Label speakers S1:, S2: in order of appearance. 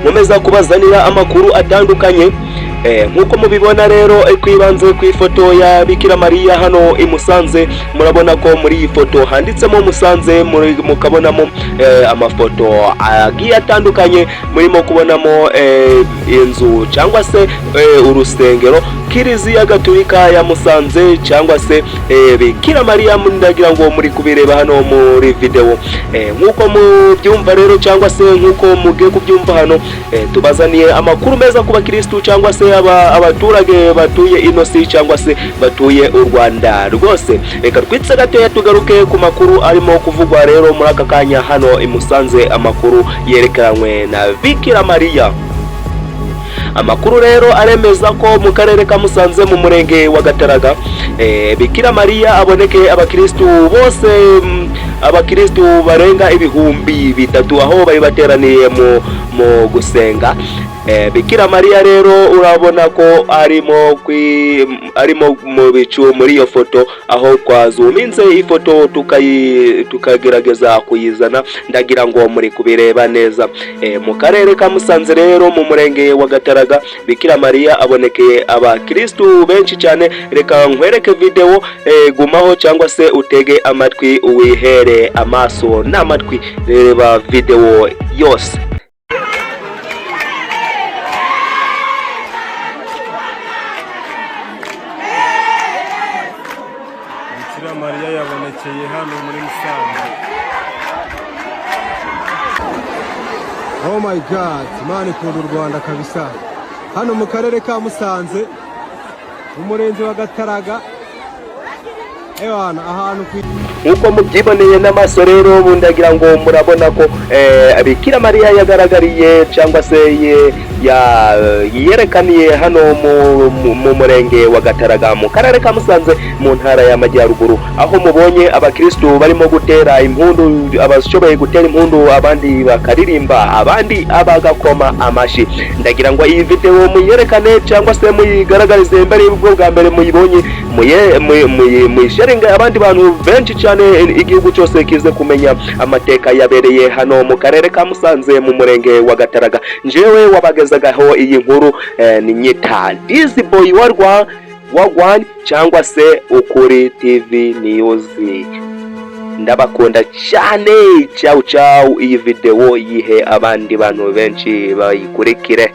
S1: nkomeza kubazanira amakuru atandukanye. Nkuko mubibona rero kwibanze ku ifoto ya Bikira Mariya hano i Musanze, murabona ko muri iyi foto handitsemo Musanze, mukabonamo amafoto agiye atandukanye, murimo kubonamo inzu cyangwa se urusengero Kiliziya Gatolika ya Musanze cyangwa se Bikira Mariya, ndagira ngo muri kubireba hano muri video. Nkuko mubyumva rero cyangwa se nkuko mugiye kubyumva hano, tubazaniye amakuru meza ku bakristo cyangwa se abaturage batuye inosi cyangwa se batuye u Rwanda rwose. Reka twitse gatoya tugaruke ku makuru arimo kuvugwa rero muri aka kanya hano i Musanze, amakuru yerekanwe na Bikira Mariya. Amakuru rero aremeza ko mu karere ka Musanze mu murenge wa Gataraga, Bikira Mariya abonekeye abakristo bose, abakristo barenga ibihumbi 3 aho bari bateraniye mu gusenga. Bikira Mariya rero urabona ko arimo mu bicu muri iyo foto, aho twazuminze ifoto tukagerageza kuyizana, ndagira ngo muri kubireba neza. Mu karere ka Musanze rero mu murenge wa Gataraga, Bikira Mariya abonekeye abakristo benshi cyane. Reka nkwereke video, gumaho cyangwa se utege amatwi uwihere amaso n'amatwi, reba video yose.
S2: Bikira Mariya yabonekeye hano muri Musanze. Oh my God, Imana ikunda u Rwanda kabisa. Hano mu karere ka Musanze mu murenge wa Gataraga, ahantu
S1: nkuko mubyiboneye n'amaso rero, bundagira ngo murabona ko Bikira Mariya yagaragariye cyangwa se yerekaniye hano mu murenge wa Gataraga mu karere ka Musanze mu ntara y'Amajyaruguru, aho mubonye abakristo barimo gutera impundu, abashoboye gutera impundu, abandi bakaririmba, abandi abagakoma amashi. Ndagira ngo iyi video muyerekane cyangwa se muyigaragarize mbere y'ubwo bwa mbere muyibonye, muyisharinga abandi bantu benshi cyane, igihugu cyose kize kumenya amateka yabereye hano mu karere ka Musanze mu murenge wa Gataraga. Njewe wabagezagaho iyi nkuru ni nyita Dizzy Boy wagwan cyangwa se Ukuri TV News. Ndabakunda cyane, ciao ciao. Iyi video yihe abandi bantu benshi bayikurikire.